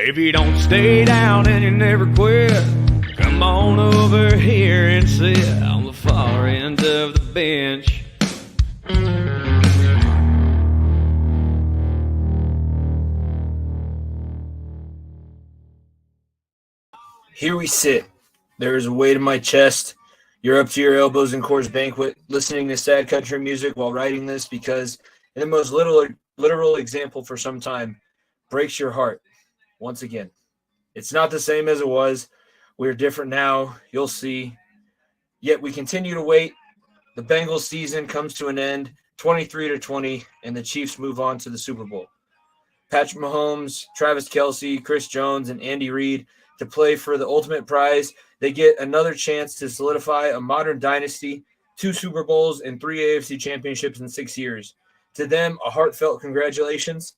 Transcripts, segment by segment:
If you don't stay down and you never quit, come on over here and sit on the far end of the bench. Here we sit. There is a weight in my chest. You're up to your elbows in Coors Banquet, listening to sad country music while writing this because, in the most literal example for some time, breaks your heart once again. It's not the same as it was. We're different now. You'll see. Yet we continue to wait. The Bengals season comes to an end, 23-20, and the Chiefs move on to the Super Bowl. Patrick Mahomes, Travis Kelce, Chris Jones, and Andy Reid to play for the ultimate prize. They get another chance to solidify a modern dynasty, 2 Super Bowls and 3 AFC championships in 6 years. To them, a heartfelt congratulations.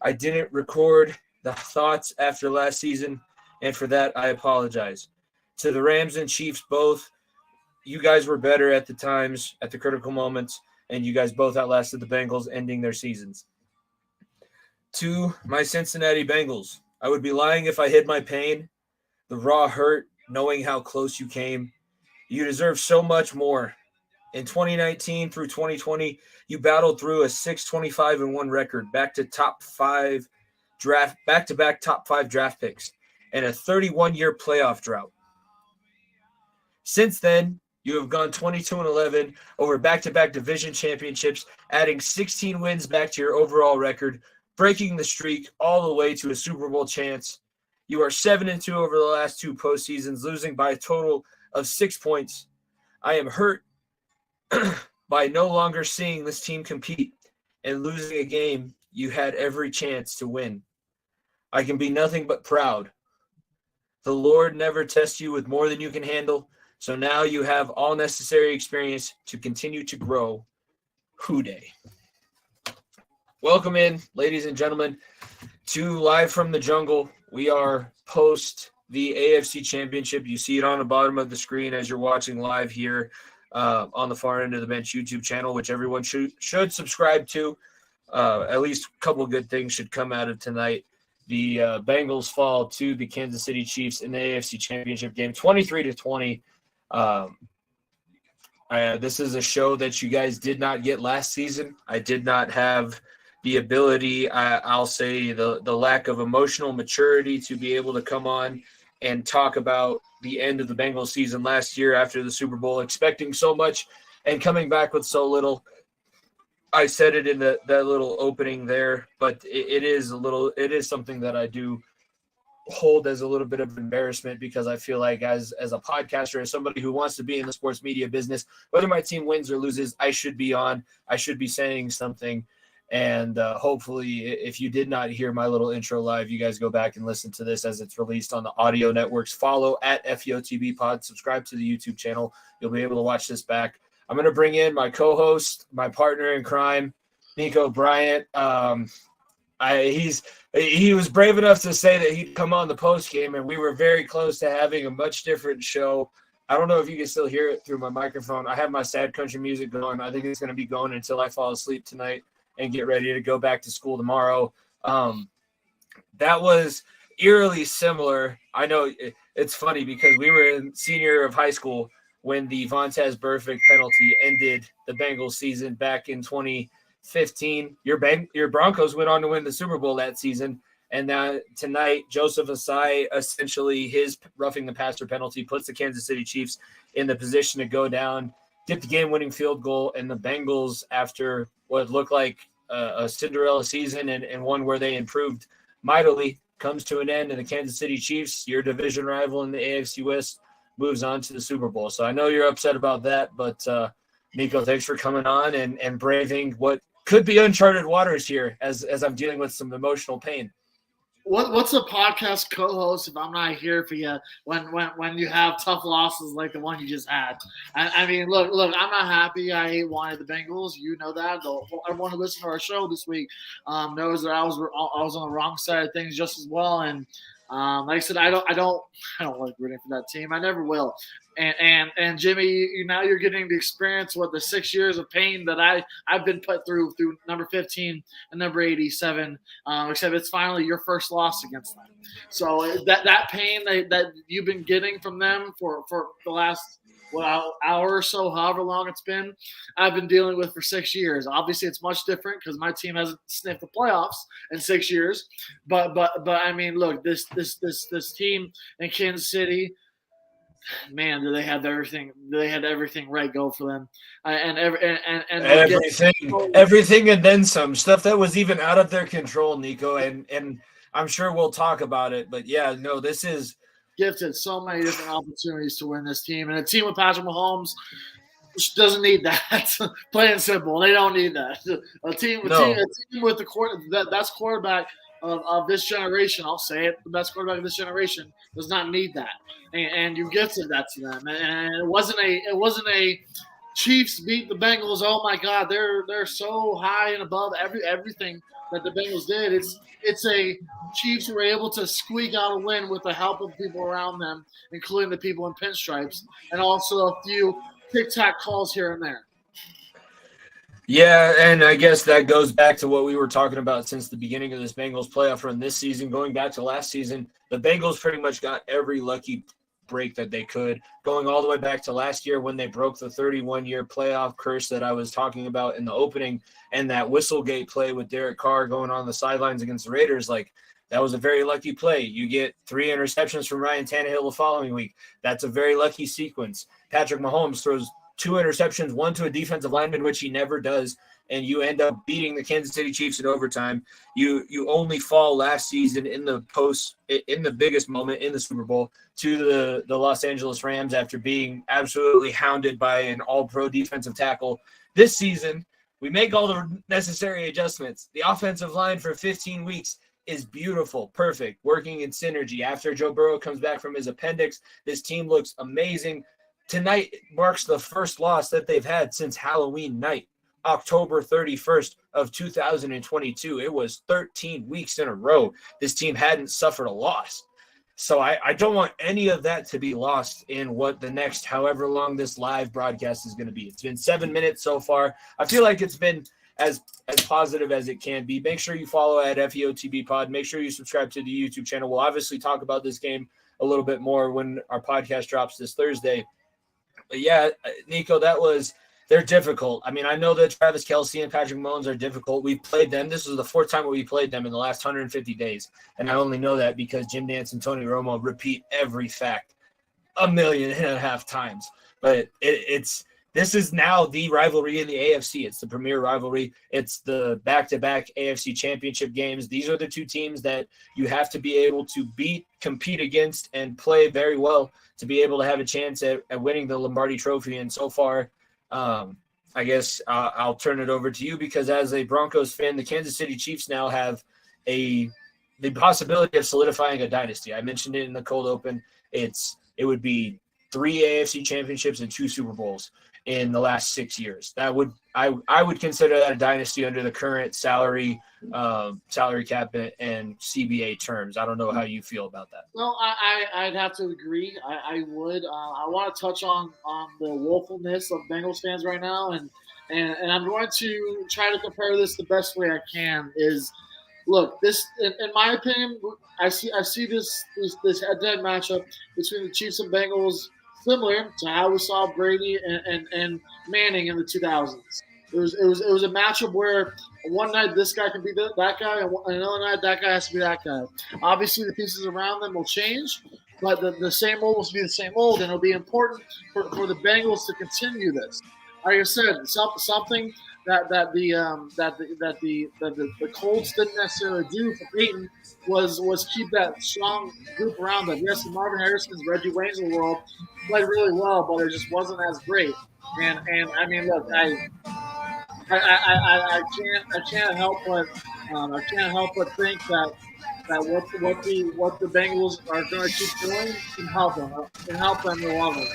I didn't record the thoughts after last season, and for that, I apologize. To the Rams and Chiefs both, you guys were better at the times, at the critical moments, and you guys both outlasted the Bengals, ending their seasons. To my Cincinnati Bengals, I would be lying if I hid my pain, the raw hurt, knowing how close you came. You deserve so much more. In 2019 through 2020, you battled through a 6-25-1 record, back-to-back top 5 draft picks, and a 31-year playoff drought. Since then, you have gone 22-11 over back-to-back division championships, adding 16 wins back to your overall record, breaking the streak all the way to a Super Bowl chance. You are 7-2 over the last 2 postseasons, losing by a total of 6 points. I am hurt by no longer seeing this team compete and losing a game you had every chance to win. I can be nothing but proud. The Lord never tests you with more than you can handle, so now you have all necessary experience to continue to grow. Houday. Welcome in, ladies and gentlemen, to Live from the Jungle. We are post the AFC Championship. You see it on the bottom of the screen as you're watching live here on the Far End of the Bench YouTube channel, which everyone should subscribe to. At least a couple of good things should come out of tonight. The Bengals fall to the Kansas City Chiefs in the AFC Championship game, 23-20. This is a show that you guys did not get last season. I did not have the ability, I'll say the lack of emotional maturity to be able to come on and talk about the end of the Bengals season last year after the Super Bowl, expecting so much and coming back with so little. I said it in that little opening there, but it is something that I do hold as a little bit of embarrassment because I feel like as a podcaster, as somebody who wants to be in the sports media business, whether my team wins or loses, I should be on. I should be saying something. And hopefully, if you did not hear my little intro live, you guys go back and listen to this as it's released on the audio networks. Follow at FEOTB Pod. Subscribe to the YouTube channel. You'll be able to watch this back. I'm going to bring in my co-host, my partner in crime, Niko, Bryant. He was brave enough to say that he'd come on the post game, and we were very close to having a much different show. I don't know if you can still hear it through my microphone. I have my sad country music going. I think it's going to be going until I fall asleep tonight and get ready to go back to school tomorrow. That was eerily similar. I know it's funny because we were in senior year of high school when the Vontaze Burfict penalty ended the Bengals season back in 2015. Your Broncos went on to win the Super Bowl that season. And now tonight, Joseph Asai, essentially his roughing the passer penalty puts the Kansas City Chiefs in the position to go down, get the game-winning field goal, and the Bengals, after what looked like a Cinderella season and one where they improved mightily, comes to an end, and the Kansas City Chiefs, your division rival in the AFC West, moves on to the Super Bowl. So I know you're upset about that, but Niko, thanks for coming on and braving what could be uncharted waters here as I'm dealing with some emotional pain. What's a podcast co-host if I'm not here for you when you have tough losses like the one you just had? I mean, look, I'm not happy. I wanted the Bengals. You know that. Everyone who listened to our show this week knows that I was on the wrong side of things just as well. And Like I said, I don't like rooting for that team. I never will. And Jimmy, now you're getting to experience what the 6 years of pain that I've been put through number 15 and number 87. Except it's finally your first loss against them. So that pain that you've been getting from them for the last hour or so, however long it's been, I've been dealing with for 6 years. Obviously, it's much different because my team hasn't sniffed the playoffs in 6 years. But I mean, look, this team in Kansas City, man, do they have everything? They had everything right go for them, and everything, and then some stuff that was even out of their control, Nico. And I'm sure we'll talk about it. But yeah, no, this is gifted so many different opportunities to win this team, and a team with Patrick Mahomes doesn't need that. Plain and simple, they don't need that. A team with the best quarterback of this generation, I'll say it, the best quarterback of this generation does not need that, and you gifted that to them. And it wasn't a Chiefs beat the Bengals. Oh my God, they're so high and above everything that the Bengals did. It's a Chiefs were able to squeak out a win with the help of people around them, including the people in pinstripes, and also a few tic-tac calls here and there. Yeah, and I guess that goes back to what we were talking about since the beginning of this Bengals playoff run this season. Going back to last season, the Bengals pretty much got every lucky break that they could, going all the way back to last year when they broke the 31-year playoff curse that I was talking about in the opening, and that Whistlegate play with Derek Carr going on the sidelines against the Raiders. Like, that was a very lucky play. You get 3 interceptions from Ryan Tannehill the following week. That's a very lucky sequence. Patrick Mahomes throws 2 interceptions, one to a defensive lineman, which he never does, and you end up beating the Kansas City Chiefs in overtime. You only fall last season in the biggest moment in the Super Bowl to the Los Angeles Rams after being absolutely hounded by an all-pro defensive tackle. This season, we make all the necessary adjustments. The offensive line for 15 weeks is beautiful, perfect, working in synergy. After Joe Burrow comes back from his appendix, this team looks amazing. Tonight marks the first loss that they've had since Halloween night, October 31st of 2022. It was 13 weeks in a row this team hadn't suffered a loss. So I don't want any of that to be lost in what the next however long this live broadcast is going to be. It's been 7 minutes so far. I feel like it's been as positive as it can be. Make sure you follow at FEOTB Pod. Make sure you subscribe to the YouTube channel. We'll obviously talk about this game a little bit more when our podcast drops this Thursday. But yeah, Nico, they're difficult. I mean, I know that Travis Kelce and Patrick Mahomes are difficult. We've played them. This is the 4th time we played them in the last 150 days. And I only know that because Jim Nantz and Tony Romo repeat every fact 1.5 million times. But this is now the rivalry in the AFC. It's the premier rivalry. It's the back-to-back AFC championship games. These are the 2 teams that you have to be able to beat, compete against, and play very well to be able to have a chance at winning the Lombardi Trophy. And so far, I guess I'll turn it over to you because as a Broncos fan, the Kansas City Chiefs now have the possibility of solidifying a dynasty. I mentioned it in the cold open. It would be 3 AFC championships and 2 Super Bowls in the last 6 years. I would consider that a dynasty under the current salary cap and CBA terms. I don't know how you feel about that. No, I'd have to agree. I would. I want to touch on the woefulness of Bengals fans right now, and I'm going to try to compare this the best way I can. Is look, this in my opinion, I see this head-to-head matchup between the Chiefs and Bengals similar to how we saw Brady and Manning in the 2000s. It was a matchup where one night this guy can be that guy, and another night that guy has to be that guy. Obviously, the pieces around them will change, but the same old will be the same old, and it'll be important for the Bengals to continue this. Like I said, something that the Colts didn't necessarily do for Peyton was keep that strong group around them. Yes, the Marvin Harrison's, Reggie Wayne's of the world played really well, but it just wasn't as great. And I mean, look, I can't help but think that what the Bengals are going to keep doing can help them in long run.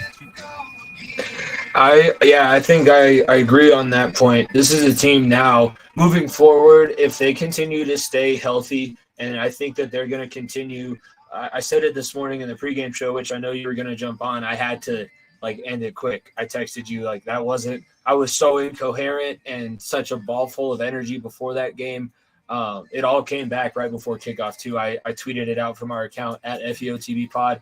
I think I agree on that point. This is a team now moving forward. If they continue to stay healthy, and I think that they're going to continue I said it this morning in the pregame show, which I know you were going to jump on. I had to end it quick. I texted you that wasn't. I was so incoherent and such a ball full of energy before that game. It all came back right before kickoff too. I tweeted it out from our account at FEOTB Pod.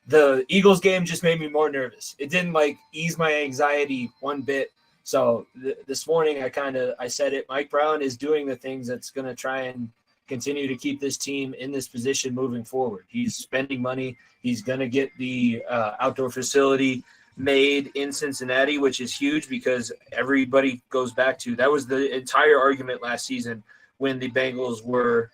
The Eagles game just made me more nervous. It didn't ease my anxiety one bit. So this morning I said it. Mike Brown is doing the things that's going to try and continue to keep this team in this position moving forward. He's spending money. He's going to get the outdoor facility made in Cincinnati, which is huge because everybody goes back to that was the entire argument last season when the Bengals were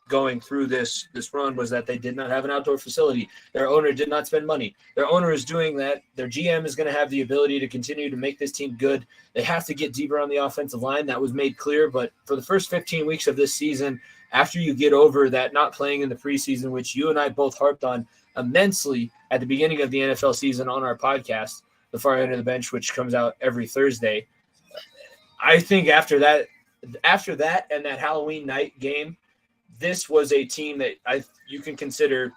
going through this run was that they did not have an outdoor facility. Their owner did not spend money. Their owner is doing that. Their GM is going to have the ability to continue to make this team good. They have to get deeper on the offensive line. That was made clear. But for the first 15 weeks of this season, after you get over that not playing in the preseason, which you and I both harped on immensely at the beginning of the NFL season on our podcast, The Far End of the Bench, which comes out every Thursday, I think after that and that Halloween night game, this was a team that you can consider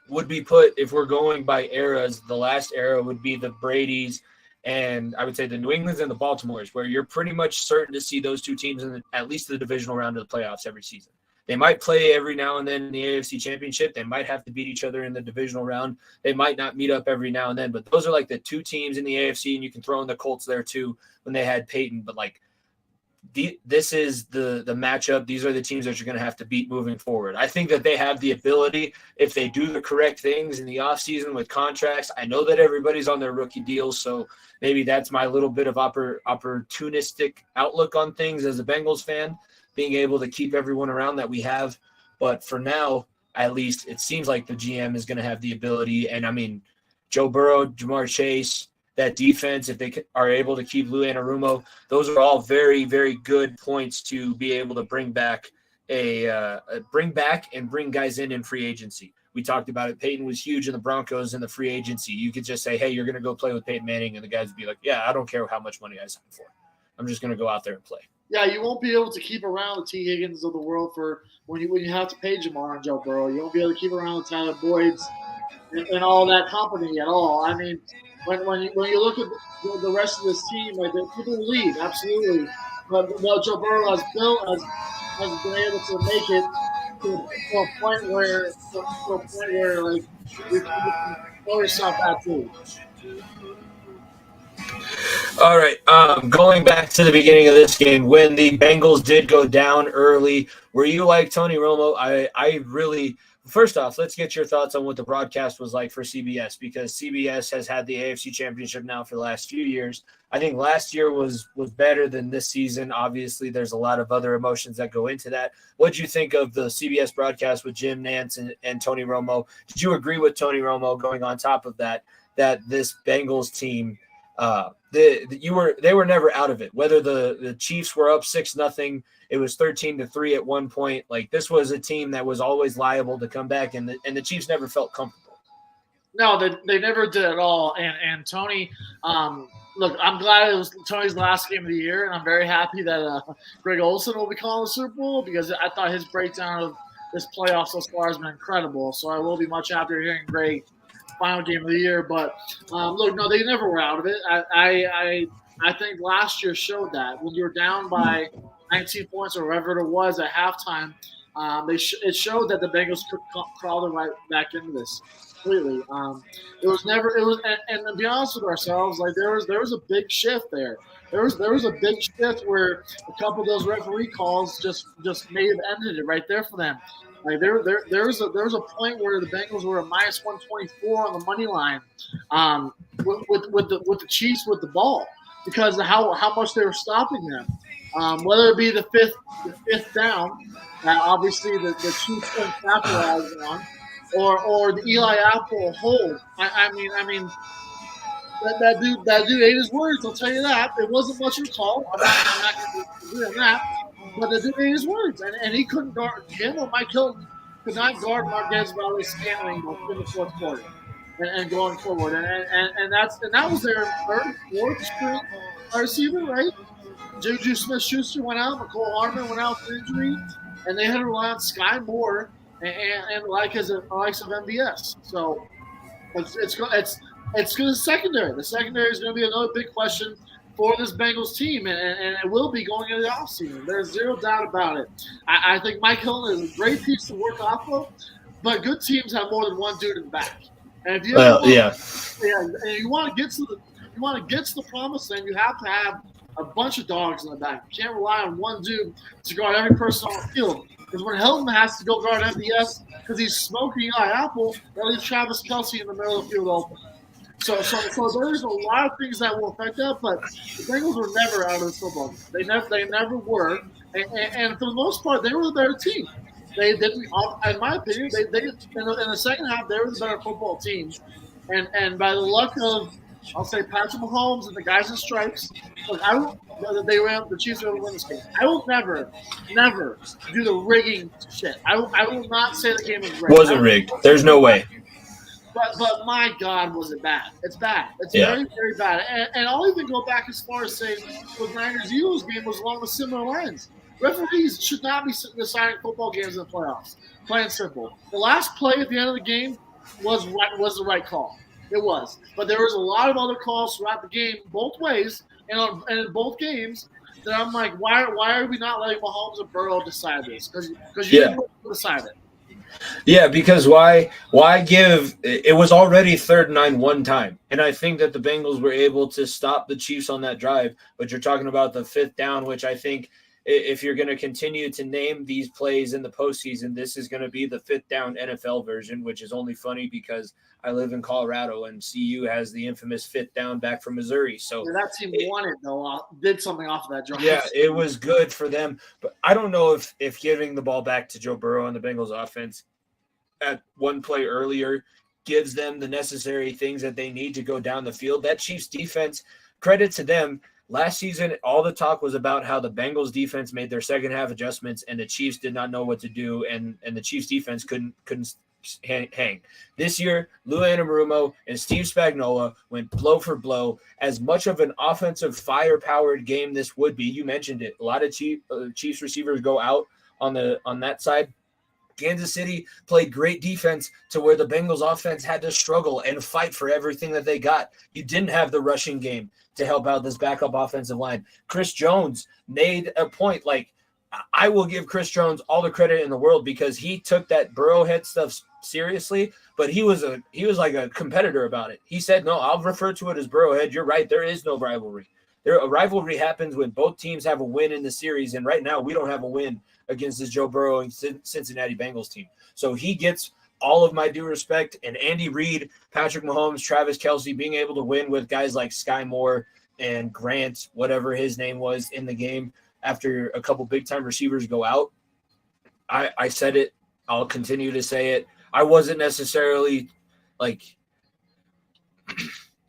would be put, if we're going by eras, the last era would be the Brady's and I would say the New England's and the Baltimore's, where you're pretty much certain to see those two teams in at least the divisional round of the playoffs every season. They might play every now and then in the AFC Championship. They might have to beat each other in the divisional round. They might not meet up every now and then, but those are the two teams in the AFC, and you can throw in the Colts there too when they had Peyton. But this is the matchup. These are the teams that you're going to have to beat moving forward. I think that they have the ability, if they do the correct things in the offseason with contracts. I know that everybody's on their rookie deals, so maybe that's my little bit of opportunistic outlook on things as a Bengals fan, being able to keep everyone around that we have. But for now, at least, it seems like the GM is going to have the ability. And, I mean, Joe Burrow, Jamar Chase, that defense, if they are able to keep Lou Anarumo, those are all very, very good points to be able to bring back and bring guys in free agency. We talked about it. Peyton was huge in the Broncos in the free agency. You could just say, hey, you're going to go play with Peyton Manning, and the guys would be like, yeah, I don't care how much money I sign for. I'm just going to go out there and play. Yeah, you won't be able to keep around the T. Higgins of the world for when you have to pay Jamar and Joe Burrow. You won't be able to keep around the Tyler Boyds and all that company at all. I mean, when you look at the rest of this team, people leave, absolutely. But what Joe Burrow has built has been able to make it to a point where you can throw yourself out too. All right, going back to the beginning of this game, when the Bengals did go down early, were you like Tony Romo? I really – first off, let's get your thoughts on what the broadcast was like for CBS, because CBS has had the AFC Championship now for the last few years. I think last year was better than this season. Obviously, there's a lot of other emotions that go into that. What did you think of the CBS broadcast with Jim Nantz and Tony Romo? Did you agree with Tony Romo going on top of that this Bengals team – they were never out of it. Whether the Chiefs were up 6-0, it was 13-3 at one point. This was a team that was always liable to come back, and the Chiefs never felt comfortable. No, they never did at all. And Tony, look, I'm glad it was Tony's last game of the year, and I'm very happy that Greg Olsen will be calling the Super Bowl, because I thought his breakdown of this playoff so far has been incredible. So I will be much happier hearing Greg final game of the year. But look, no, they never were out of it. I think last year showed that when you were down by 19 points or whatever it was at halftime, it showed that the Bengals could crawl right back into this completely. And to be honest with ourselves, there was a big shift there. There was a big shift where a couple of those referee calls just may have ended it right there for them. There was a point where the Bengals were a minus 124 on the money line, with the Chiefs with the ball, because of how much they were stopping them. Whether it be the fifth down, that obviously the Chiefs couldn't capitalize on, or the Eli Apple hold. I mean. That dude ate his words. I'll tell you that. It wasn't much of a call. I'm not going to agree on that. But the dude ate his words, and he couldn't guard him or Mike Hilton could not guard Marquez Valdes-Scantling in the fourth quarter and going forward. And that was their third, fourth string receiver, right? Juju Smith-Schuster went out. McCole Hardman went out for injury, and they had to rely on Sky Moore and like as the likes of MBS. So it's going to secondary. The secondary is going to be another big question for this Bengals team, and it will be going into the offseason. There's zero doubt about it. I think Mike Hilton is a great piece to work off of, but good teams have more than one dude in the back. And if you you want to get to the promised land, you have to have a bunch of dogs in the back. You can't rely on one dude to guard every person on the field. Because when Hilton has to go guard MVS because he's smoking Eli Apple, that leaves Travis Kelce in the middle of the field open. So there's a lot of things that will affect that, but the Bengals were never out of this football game. They never were, and for the most part, they were the better team. They didn't, in my opinion, they in the second half they were the better football team, and by the luck of I'll say Patrick Mahomes and the guys in stripes, look, the Chiefs are going to win this game. I will never do the rigging shit. I will not say the game was rigged. Wasn't rigged. There's no way. But my God, was it bad? It's bad. It's very, very bad. And I'll even go back as far as saying the Niners-Eagles game was along the similar lines. Referees should not be deciding football games in the playoffs. Plain and simple. The last play at the end of the game was the right call. It was. But there was a lot of other calls throughout the game, both ways, and in both games, that I'm like, why are we not letting Mahomes and Burrow decide this? Because you didn't decide it. Yeah, because why give – it was already 3rd and 9 one time, and I think that the Bengals were able to stop the Chiefs on that drive, but you're talking about the 5th down, which I think if you're going to continue to name these plays in the postseason, this is going to be the 5th down NFL version, which is only funny because I live in Colorado and CU has the infamous 5th down back from Missouri. So that team won it, though, did something off of that drive. Yeah, it was good for them. But I don't know if giving the ball back to Joe Burrow and the Bengals offense at one play earlier gives them the necessary things that they need to go down the field. That Chiefs defense, credit to them. Last season, all the talk was about how the Bengals defense made their second half adjustments and the Chiefs did not know what to do, and the Chiefs defense couldn't hang. This year, Lou Anarumo and Steve Spagnuolo went blow for blow. As much of an offensive fire-powered game this would be, you mentioned it. A lot of Chiefs receivers go out on that side. Kansas City played great defense to where the Bengals offense had to struggle and fight for everything that they got. You didn't have the rushing game to help out this backup offensive line. Chris Jones made a point. Like, I will give Chris Jones all the credit in the world because he took that Burrowhead stuff seriously, but he was like a competitor about it. He said, no, I'll refer to it as Burrowhead. You're right. There is no rivalry. A rivalry happens when both teams have a win in the series, and right now we don't have a win against this Joe Burrow and Cincinnati Bengals team. So he gets all of my due respect, and Andy Reid, Patrick Mahomes, Travis Kelce being able to win with guys like Sky Moore and Grant, whatever his name was, in the game after a couple big-time receivers go out. I said it. I'll continue to say it. I wasn't necessarily like –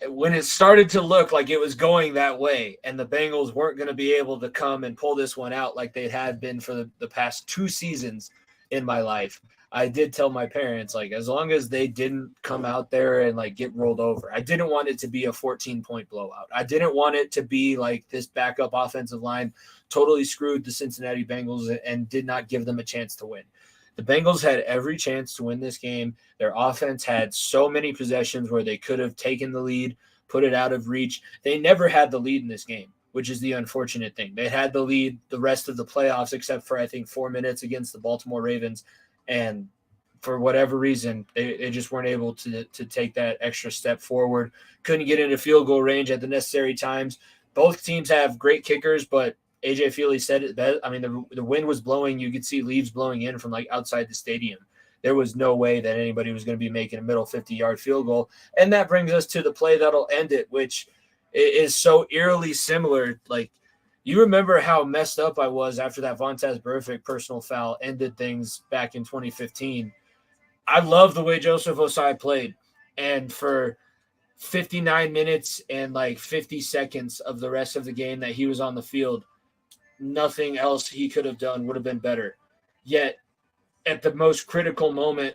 when it started to look like it was going that way and the Bengals weren't going to be able to come and pull this one out like they had been for the past 2 seasons in my life, I did tell my parents, like, as long as they didn't come out there and, like, get rolled over. I didn't want it to be a 14-point blowout. I didn't want it to be like this backup offensive line totally screwed the Cincinnati Bengals and did not give them a chance to win. The Bengals had every chance to win this game. Their offense had so many possessions where they could have taken the lead, put it out of reach. They never had the lead in this game, which is the unfortunate thing. They had the lead the rest of the playoffs except for, I think, 4 minutes against the Baltimore Ravens. And for whatever reason, they just weren't able to take that extra step forward. Couldn't get into field goal range at the necessary times. Both teams have great kickers, but AJ Feely said it best. I mean, the wind was blowing. You could see leaves blowing in from like outside the stadium. There was no way that anybody was going to be making a middle 50-yard field goal. And that brings us to the play that'll end it, which is so eerily similar. Like, you remember how messed up I was after that Vontaze Burfict personal foul ended things back in 2015. I love the way Joseph Ossai played. And for 59 minutes and like 50 seconds of the rest of the game that he was on the field, nothing else he could have done would have been better. Yet, at the most critical moment,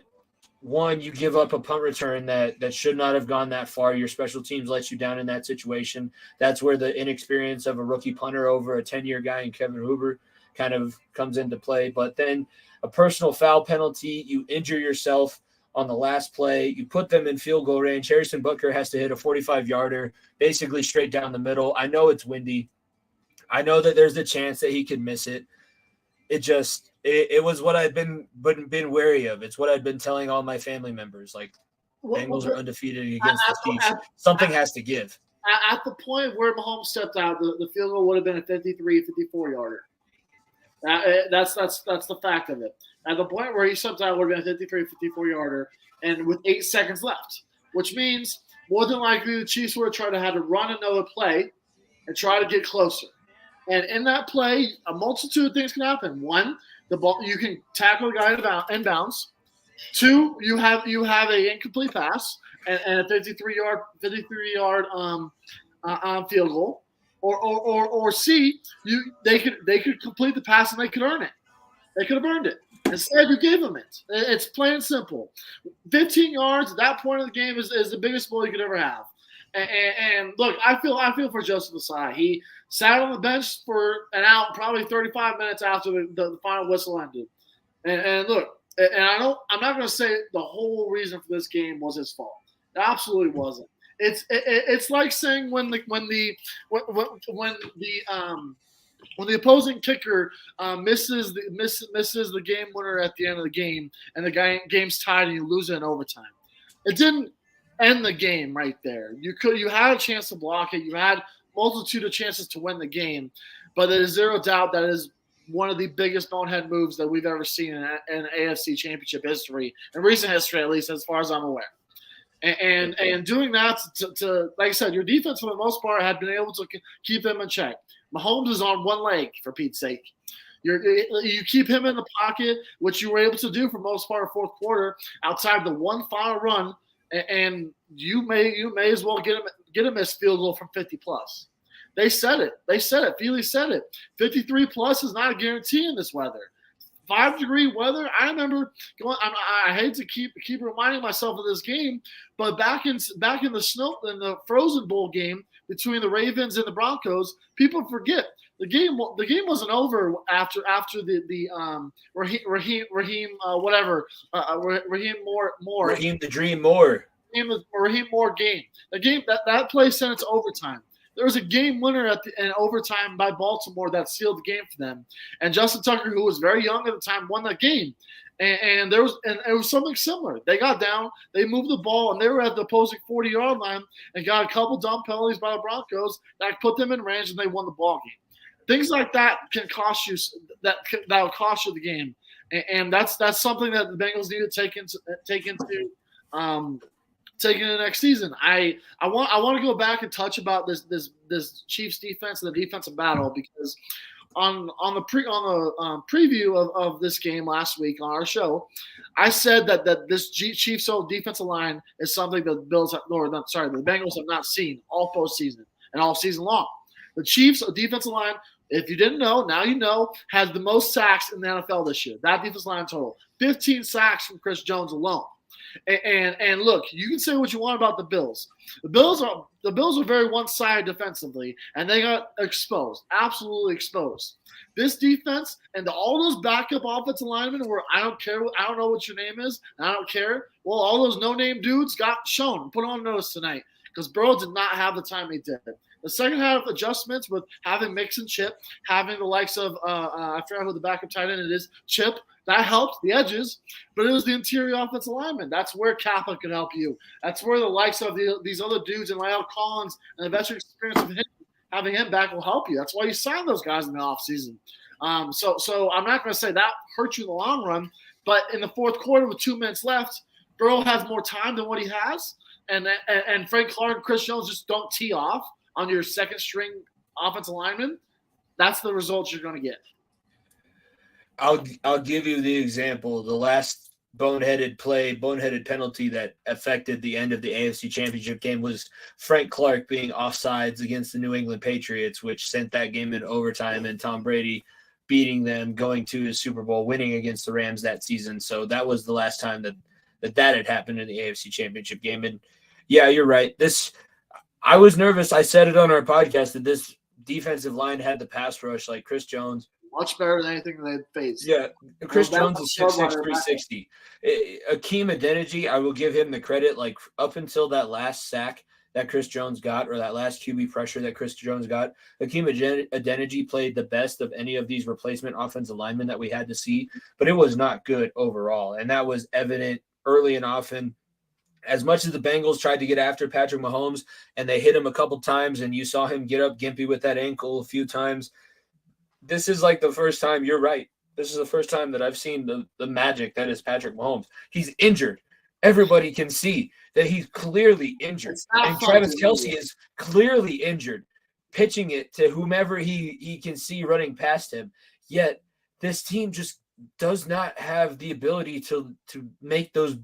one, you give up a punt return that should not have gone that far. Your special teams let you down in that situation. That's where the inexperience of a rookie punter over a 10-year guy in Kevin Huber kind of comes into play. But then a personal foul penalty, you injure yourself on the last play, you put them in field goal range. Harrison Butker has to hit a 45-yarder, basically straight down the middle. I know it's windy. I know that there's a chance that he could miss it. It was what I've been wary of. It's what I've been telling all my family members. Like, Bengals are undefeated against the Chiefs. Something has to give. At the point where Mahomes stepped out, the field goal would have been a 53, 54-yarder. That's the fact of it. At the point where he stepped out, it would have been a 53, 54-yarder, and with 8 seconds left, which means more than likely the Chiefs would have tried to have to run another play and try to get closer. And in that play, a multitude of things can happen. One, the ball, you can tackle a guy in bounds. 2, you have a incomplete pass and a 53-yard field goal, or C, they could complete the pass and they could earn it. They could have earned it. Instead, you gave them it. It's plain and simple. 15 yards at that point of the game is the biggest goal you could ever have. And look, I feel for Joseph Ossai. He sat on the bench for an out, probably 35 minutes after the final whistle ended. And look, and I'm not going to say the whole reason for this game was his fault. It absolutely wasn't. It's like saying when the opposing kicker misses the game winner at the end of the game, and the game's tied and you lose it in overtime. It didn't end the game right there. You had a chance to block it. You had multitude of chances to win the game, but there is zero doubt that is one of the biggest bonehead moves that we've ever seen in AFC Championship history, in recent history at least, as far as I'm aware. And doing that to like I said, your defense for the most part had been able to keep them in check. Mahomes is on one leg, for Pete's sake. You keep him in the pocket, which you were able to do for most part of fourth quarter, outside the one final run, and you may as well get a missed field goal from 50 plus. They said it. Feely said it. 53 plus is not a guarantee in this weather. 5-degree weather. I remember going. I hate to keep reminding myself of this game, but back in the snow in the Frozen Bowl game between the Ravens and the Broncos, people forget the game wasn't over after the Raheem the Dream Moore. Raheem Moore game. The game that play sent it to overtime. There was a game winner in overtime by Baltimore that sealed the game for them, and Justin Tucker, who was very young at the time, won that game. And it was something similar. They got down, they moved the ball, and they were at the opposing 40-yard line and got a couple dumb penalties by the Broncos that put them in range, and they won the ball game. Things like that can cost you. That will cost you the game, and that's something that the Bengals need to take into taking the next season. I want to go back and touch about this Chiefs defense and the defensive battle, because on the preview of this game last week on our show, I said that this Chiefs defensive line is something that the Bengals have not seen all postseason and all season long. The Chiefs defensive line, if you didn't know, now you know, has the most sacks in the NFL this year. That defensive line total, 15 sacks from Chris Jones alone. And look, you can say what you want about the Bills. The Bills are very one-sided defensively, and they got exposed, absolutely exposed. This defense and all those backup offensive linemen, where I don't know what your name is, and I don't care. Well, all those no-name dudes got shown, put on notice tonight, because Burrow did not have the time he did. The second half adjustments with having Mix and Chip, having the likes of I forgot who the backup tight end it is, Chip, that helped the edges, but it was the interior offensive lineman. That's where Kappa could help you. That's where the likes of these other dudes and Lyle Collins and the veteran experience of him, having him back will help you. That's why you signed those guys in the offseason. So I'm not going to say that hurts you in the long run, but in the fourth quarter with 2 minutes left, Burrow has more time than what he has, and Frank Clark and Chris Jones just don't tee off on your second string offensive lineman. That's the results you're going to get. I'll give you the example. The last boneheaded penalty that affected the end of the AFC Championship game was Frank Clark being offsides against the New England Patriots, which sent that game into overtime, and Tom Brady beating them, going to his Super Bowl, winning against the Rams that season. So that was the last time that had happened in the AFC Championship game. And yeah, you're right. I was nervous. I said it on our podcast that this defensive line had the pass rush, like Chris Jones, Much better than anything they faced. Yeah, Chris Well, Jones is 6'6", 360. Akeem Adeniji, I will give him the credit. Like up until that last sack that Chris Jones got, or that last QB pressure that Chris Jones got, Akeem Adeniji played the best of any of these replacement offensive linemen that we had to see, but it was not good overall, and that was evident early and often. As much as the Bengals tried to get after Patrick Mahomes and they hit him a couple times, and you saw him get up gimpy with that ankle a few times, this is like the first time, you're right. This is the first time that I've seen the magic that is Patrick Mahomes. He's injured. Everybody can see that he's clearly injured. And Travis Kelce is clearly injured, pitching it to whomever he can see running past him. Yet this team just does not have the ability to make those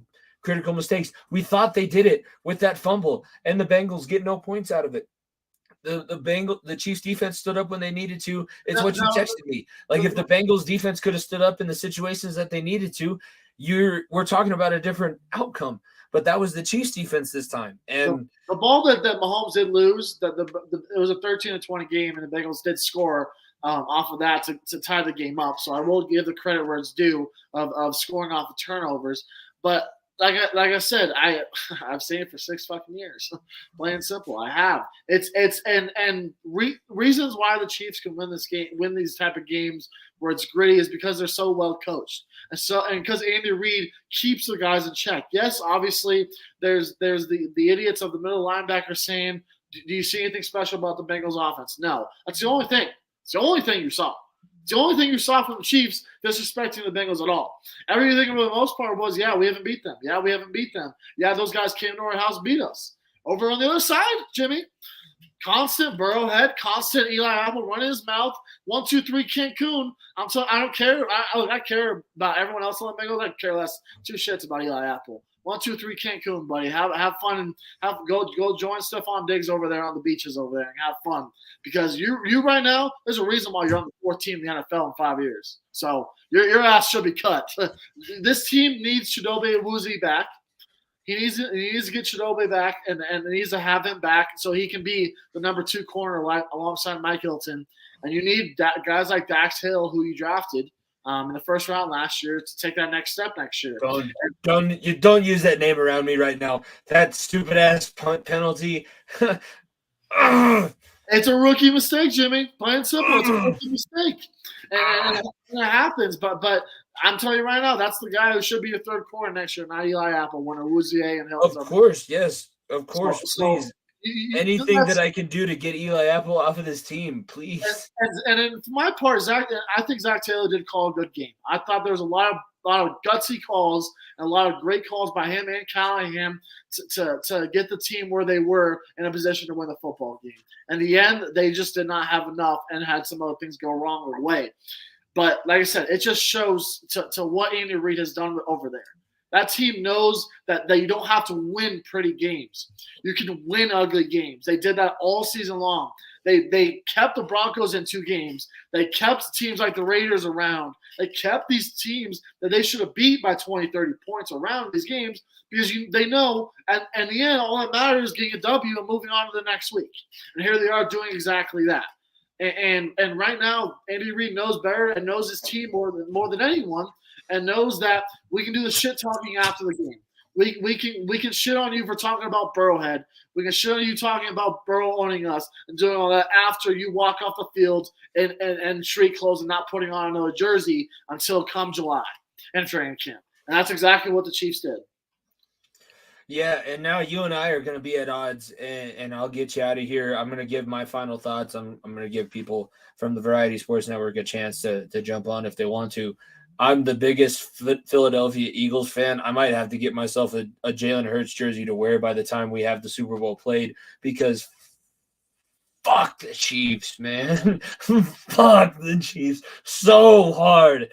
critical mistakes. We thought they did it with that fumble, and the Bengals get no points out of it. The Chiefs defense stood up when they needed to. It's what you texted me. Like, if the Bengals defense could have stood up in the situations that they needed to, we're talking about a different outcome. But that was the Chiefs defense this time. And the ball that Mahomes did lose, it was a 13-20 game, and the Bengals did score off of that to tie the game up. So I will give the credit where it's due of scoring off the turnovers. But like I said, I've seen it for 6 fucking years. Plain and simple, I have. Reasons why the Chiefs can win these type of games where it's gritty is because they're so well coached, and because Andy Reid keeps the guys in check. Yes, obviously there's the idiots of the middle linebacker saying, "Do you see anything special about the Bengals offense?" No, that's the only thing. It's the only thing you saw. It's the only thing you saw from the Chiefs disrespecting the Bengals at all. Everything for the most part was, yeah, we haven't beat them. Yeah, we haven't beat them. Yeah, those guys came to our house and beat us. Over on the other side, Jimmy, constant Burrowhead, constant Eli Apple running his mouth. 1, 2, 3, Cancun. I don't care. I care about everyone else on the Bengals. I care less 2 shits about Eli Apple. 1, 2, 3, Cancun, buddy. Have fun and go join Stephon Diggs over there on the beaches over there and have fun. Because you right now, there's a reason why you're on the 4th team in the NFL in 5 years. So your ass should be cut. This team needs Chidobe Awuzie back. He needs to get Chidobe back and needs to have him back so he can be the number 2 corner alongside Mike Hilton. And you need guys like Dax Hill, who you drafted in the first round last year, to take that next step next year. Don't use that name around me right now. That stupid ass punt penalty. It's a rookie mistake, Jimmy. Plain and simple, it's a rookie mistake, and it happens. But I'm telling you right now, that's the guy who should be your 3rd corner next year, not Eli Apple, when Awuzie and Hill. Of course, yes, of course. So, please, anything that I can do to get Eli Apple off of this team, please. And for my part, I think Zach Taylor did call a good game. I thought there was a lot of gutsy calls and a lot of great calls by him and Callahan to get the team where they were in a position to win the football game. In the end, they just did not have enough and had some other things go wrong the way. But like I said, it just shows to what Andy Reid has done over there. That team knows that you don't have to win pretty games. You can win ugly games. They did that all season long. They kept the Broncos in 2 games. They kept teams like the Raiders around. They kept these teams that they should have beat by 20, 30 points around these games because they know at the end, all that matters is getting a W and moving on to the next week. And here they are doing exactly that. And right now, Andy Reid knows better and knows his team more than anyone, and knows that we can do the shit talking after the game. We can shit on you for talking about Burrowhead. We can shit on you talking about Burrow owning us and doing all that after you walk off the field and street clothes and not putting on another jersey until come July and training camp. And that's exactly what the Chiefs did. Yeah, and now you and I are going to be at odds, and I'll get you out of here. I'm going to give my final thoughts. I'm going to give people from the Variety Sports Network a chance to jump on if they want to. I'm the biggest Philadelphia Eagles fan. I might have to get myself a Jalen Hurts jersey to wear by the time we have the Super Bowl played, because fuck the Chiefs, man. Fuck the Chiefs so hard.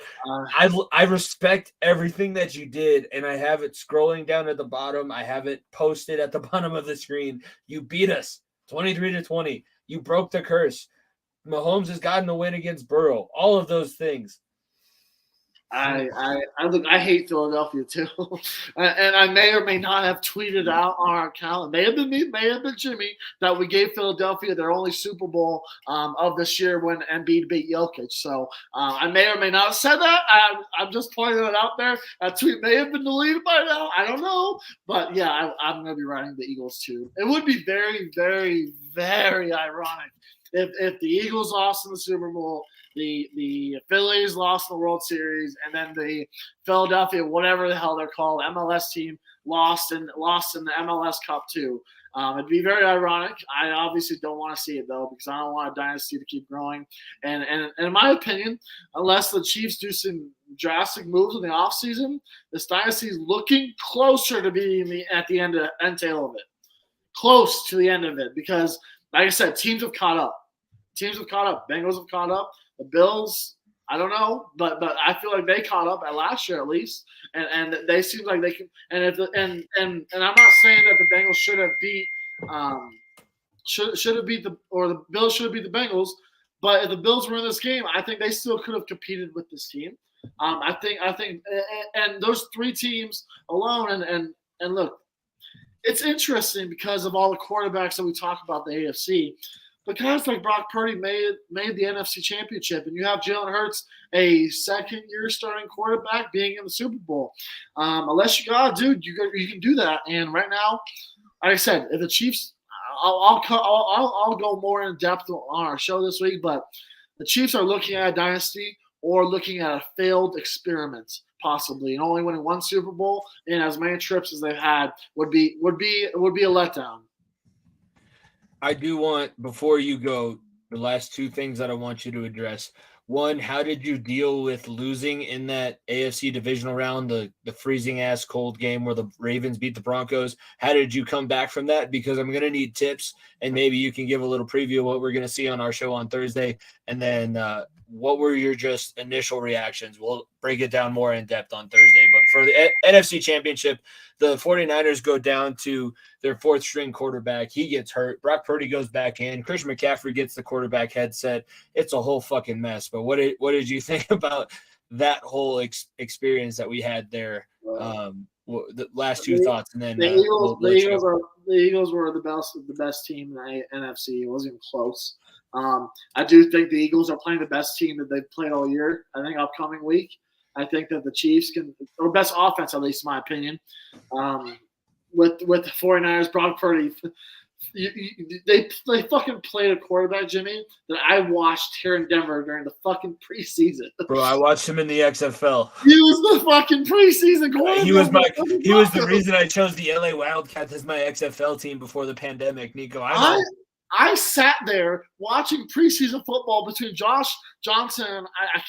I respect everything that you did, and I have it scrolling down at the bottom. I have it posted at the bottom of the screen. You beat us 23-20. You broke the curse. Mahomes has gotten the win against Burrow. All of those things. Look, I hate Philadelphia too, and I may or may not have tweeted out on our account. It may have been me, may have been Jimmy, that we gave Philadelphia their only Super Bowl of this year when Embiid beat Jokic. So I may or may not have said that. I'm just pointing it out there. That tweet may have been deleted by now. I don't know, but yeah, I'm going to be riding the Eagles too. It would be very, very, very ironic if the Eagles lost in the Super Bowl, the Phillies lost in the World Series, and then the Philadelphia, whatever the hell they're called, MLS team lost in the MLS Cup too. It'd be very ironic. I obviously don't want to see it though, because I don't want a dynasty to keep growing. And in my opinion, unless the Chiefs do some drastic moves in the offseason, this dynasty is looking closer to being at the end tail of it. Close to the end of it, because like I said, teams have caught up. Bengals have caught up. The Bills, I don't know, but I feel like they caught up at last year at least, and they seem like they can. And I'm not saying that the Bengals should have beat the Bills should have beat the Bengals, but if the Bills were in this game, I think they still could have competed with this team. I think, and those three teams alone, and look, it's interesting because of all the quarterbacks that we talk about the AFC. But guys like Brock Purdy made the NFC Championship, and you have Jalen Hurts, a second-year starting quarterback, being in the Super Bowl. Unless you got a dude, you can do that. And right now, like I said, if the Chiefs, I'll go more in depth on our show this week. But the Chiefs are looking at a dynasty or looking at a failed experiment, possibly, and only winning one Super Bowl in as many trips as they've had would be a letdown. I do want, before you go, the last two things that I want you to address. One, how did you deal with losing in that AFC divisional round, the freezing ass cold game where the Ravens beat the Broncos? How did you come back from that? Because I'm going to need tips, and maybe you can give a little preview of what we're going to see on our show on Thursday. And then what were your just initial reactions? We'll break it down more in depth on Thursday. But for the NFC Championship, the 49ers go down to their fourth string quarterback. He gets hurt. Brock Purdy goes back in. Christian McCaffrey gets the quarterback headset. It's a whole fucking mess. But what did you think about that whole experience that we had there? The last two thoughts, and then the Eagles were the best team in the NFC. It wasn't even close. I do think the Eagles are playing the best team that they've played all year. I think upcoming week, I think that the Chiefs or best offense, at least in my opinion, with the 49ers, Brock Purdy, they fucking played a quarterback, Jimmy, that I watched here in Denver during the fucking preseason. Bro, I watched him in the XFL. He was the fucking preseason quarterback. He was the reason I chose the LA Wildcats as my XFL team before the pandemic, Niko. I sat there watching preseason football between Josh Johnson and I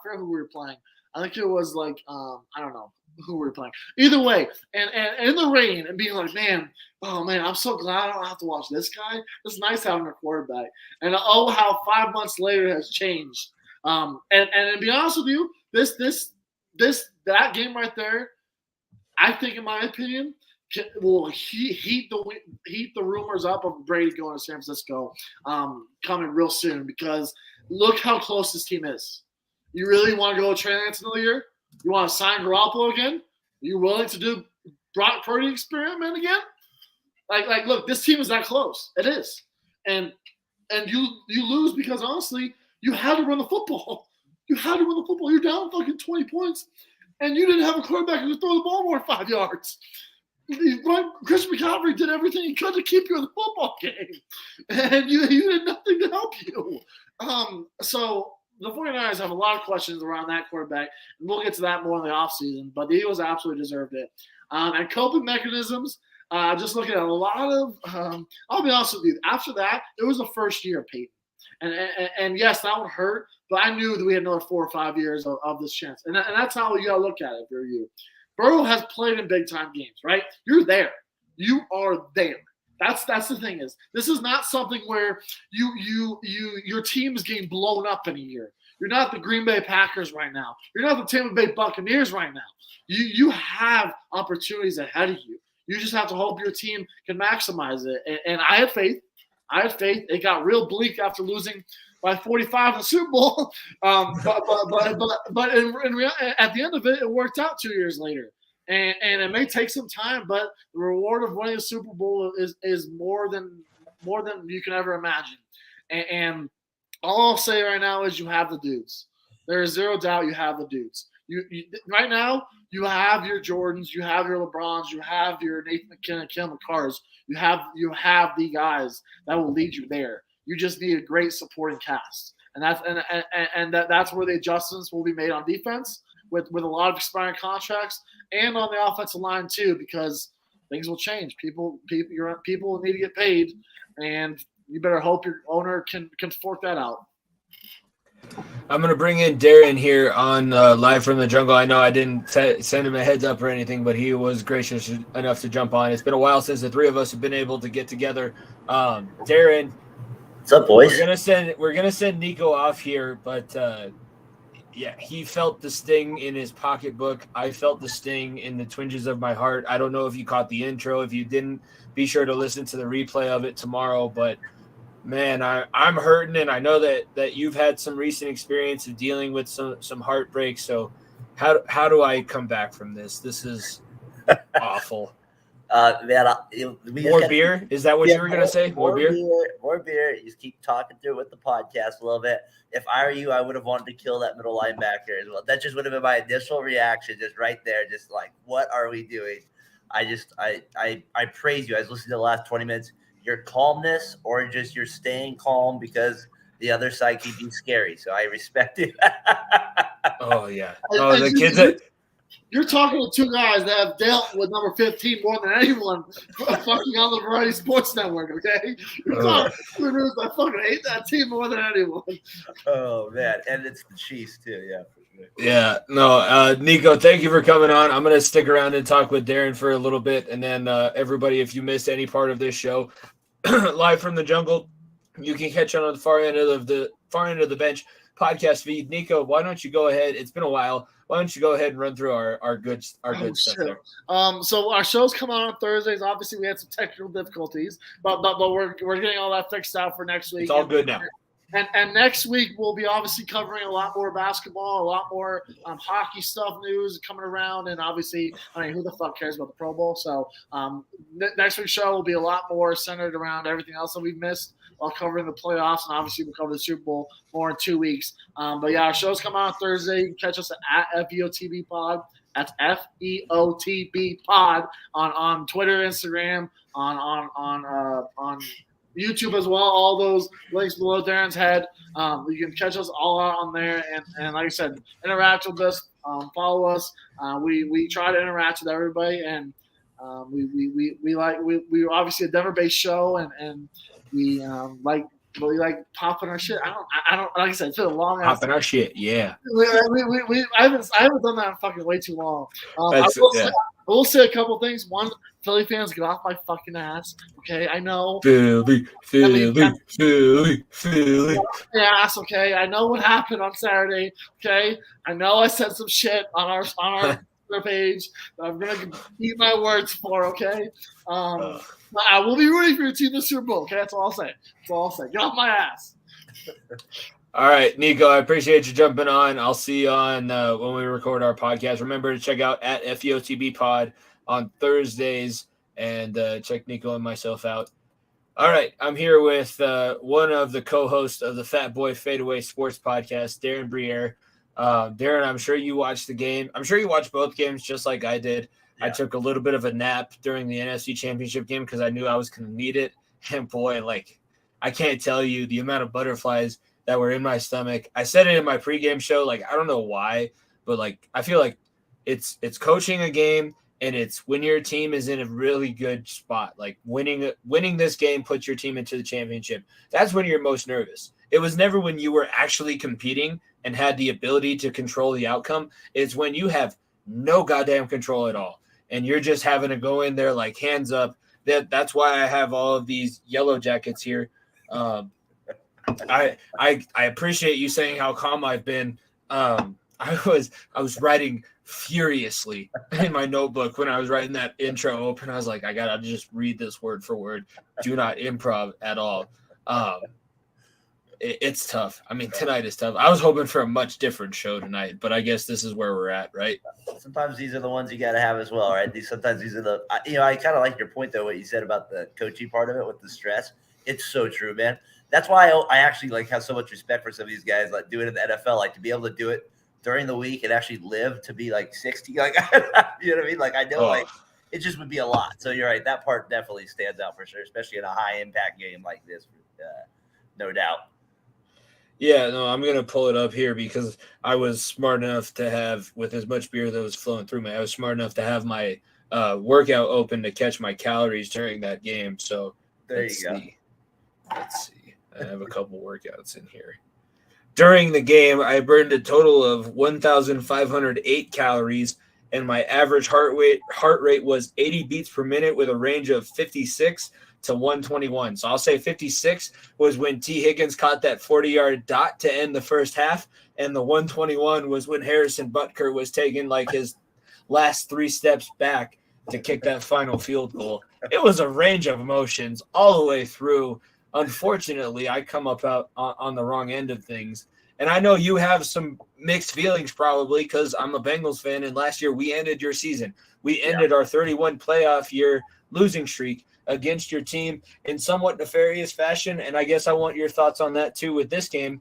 forget who we were playing. I think it was like I don't know who we were playing. Either way, and in the rain and being like, man, I'm so glad I don't have to watch this guy. It's nice having a quarterback. And how 5 months later has changed. And to be honest with you, that game right there, I think, in my opinion, will heat the rumors up of Brady going to San Francisco coming real soon, because look how close this team is. You really want to go Trey Lance another year? You want to sign Garoppolo again? Are you willing to do Brock Purdy experiment again? Like, look, this team is that close. It is, and you lose because honestly, you had to run the football. You had to run the football. You're down fucking 20 points, and you didn't have a quarterback who could throw the ball more than 5 yards. Chris McCaffrey did everything he could to keep you in the football game, and you did nothing to help you. So the 49ers have a lot of questions around that quarterback, and we'll get to that more in the offseason, but the Eagles absolutely deserved it. And coping mechanisms, just looking at a lot of I'll be honest with you, after that, it was the first year of Peyton. And yes, that would hurt, but I knew that we had another 4 or 5 years of this chance. And that's how you got to look at it for you. Burrow has played in big-time games, right? You're there. You are there. That's the thing is, this is not something where your team is getting blown up in a year. You're not the Green Bay Packers right now. You're not the Tampa Bay Buccaneers right now. You have opportunities ahead of you. You just have to hope your team can maximize it. And I have faith. I had faith. It got real bleak after losing by 45 in the Super Bowl. But at the end of it, it worked out 2 years later. And it may take some time, but the reward of winning a Super Bowl is more than you can ever imagine. And all I'll say right now is you have the dudes. There is zero doubt you have the dudes. You right now you have your Jordans, you have your LeBrons, you have your Nathan McKinnon, Kim McCarrs. You have the guys that will lead you there. You just need a great supporting cast, and that's where the adjustments will be made on defense with a lot of expiring contracts and on the offensive line too, because things will change. People need to get paid, and you better hope your owner can fork that out. I'm going to bring in Darren here on Live from the Jungle. I know I didn't send him a heads up or anything, but he was gracious enough to jump on. It's been a while since the three of us have been able to get together. Darren, what's up, boys? We're gonna send Niko off here, but yeah, he felt the sting in his pocketbook. I felt the sting in the twinges of my heart. I don't know if you caught the intro. If you didn't, be sure to listen to the replay of it tomorrow. But man, I'm hurting, and I know that you've had some recent experience of dealing with some heartbreak. So how do I come back from this? This is awful. Man, more beer? Is that what you were going to say? More beer? More beer. You just keep talking through it with the podcast a little bit. If I were you, I would have wanted to kill that middle linebacker as well. That just would have been my initial reaction, just right there, just like, what are we doing? I praise you. I was listening to the last 20 minutes. Your calmness, or just you're staying calm because the other side keeps you scary. So I respect it. Oh yeah. Oh, the kids that. You're talking to two guys that have dealt with number 15 more than anyone fucking on the Variety Sports Network, okay? You're talking to two dudes that fucking hate that team more than anyone. Oh, man. And it's the Chiefs, too, yeah. Yeah, no, Niko, thank you for coming on. I'm going to stick around and talk with Darren for a little bit. And then everybody, if you missed any part of this show, Live from the Jungle, you can catch on the far end of the bench podcast feed. Niko, why don't you go ahead? It's been a while. Why don't you go ahead and run through our good stuff there? So our shows come out on Thursdays. Obviously, we had some technical difficulties, but we're getting all that fixed out for next week. It's all good now. And next week we'll be obviously covering a lot more basketball, a lot more hockey stuff news coming around, and obviously, I mean, who the fuck cares about the Pro Bowl? So next week's show will be a lot more centered around everything else that we've missed while covering the playoffs, and obviously we'll cover the Super Bowl more in 2 weeks. But yeah, our shows come out on Thursday. You can catch us at FEOTB Pod. That's FEOTB Pod on Twitter, Instagram, on YouTube as well. All those links below Darren's head. You can catch us all out on there, and like I said, interact with us, follow us. We try to interact with everybody, and we obviously a Denver-based show, and we like popping our shit. I don't like I said, it's been a long ass popping our shit, yeah. I haven't done that in fucking way too long. I will say a couple things. One, Philly fans, get off my fucking ass. Okay, I know. Philly. Ass. Okay, I know what happened on Saturday. Okay, I know I said some shit on our Twitter page that I'm gonna eat my words for. Okay. I will be rooting for your team this Super Bowl. Okay, that's all I'll say. Get off my ass. All right, Niko, I appreciate you jumping on. I'll see you on when we record our podcast. Remember to check out at FEOTB Pod on Thursdays and check Niko and myself out. All right, I'm here with one of the co-hosts of the Fat Boy Fadeaway Sports Podcast, Darren Bryant. Darren, I'm sure you watched the game. I'm sure you watched both games just like I did. Yeah. I took a little bit of a nap during the NFC Championship game because I knew I was going to need it. And boy, I can't tell you the amount of butterflies that were in my stomach. I said it in my pregame show. I don't know why, but I feel like it's coaching a game, and it's when your team is in a really good spot. Winning this game puts your team into the championship. That's when you're most nervous. It was never when you were actually competing and had the ability to control the outcome. It's when you have no goddamn control at all, and you're just having to go in there hands up. That's why I have all of these yellow jackets here. I appreciate you saying how calm I've been. I was writing furiously in my notebook when I was writing that intro open. I was like, I gotta just read this word for word. Do not improv at all. It's tough. I mean, tonight is tough. I was hoping for a much different show tonight, but I guess this is where we're at, right? Sometimes these are the ones you got to have as well, right? Sometimes these are the, I kind of like your point though, what you said about the coaching part of it with the stress. It's so true, man. That's why I actually like have so much respect for some of these guys, like do it in the NFL, like to be able to do it during the week and actually live to be like 60. Like, you know what I mean? Like, I know like it just would be a lot. So you're right. That part definitely stands out for sure, especially in a high impact game like this, no doubt. Yeah, no, I'm going to pull it up here because I was smart enough to have, with as much beer that was flowing through me, I was smart enough to have my workout open to catch my calories during that game. So there you go. Let's see. I have a couple workouts in here. During the game, I burned a total of 1,508 calories, and my average heart rate was 80 beats per minute with a range of 56 to 121. So I'll say 56 was when T. Higgins caught that 40-yard dot to end the first half, and the 121 was when Harrison Butker was taking like his last 3 steps back to kick that final field goal. It was a range of emotions all the way through. Unfortunately, I come up out on the wrong end of things. And I know you have some mixed feelings probably because I'm a Bengals fan, and last year we ended your season. We ended our 31 playoff year losing streak against your team in somewhat nefarious fashion, and I guess I want your thoughts on that too with this game.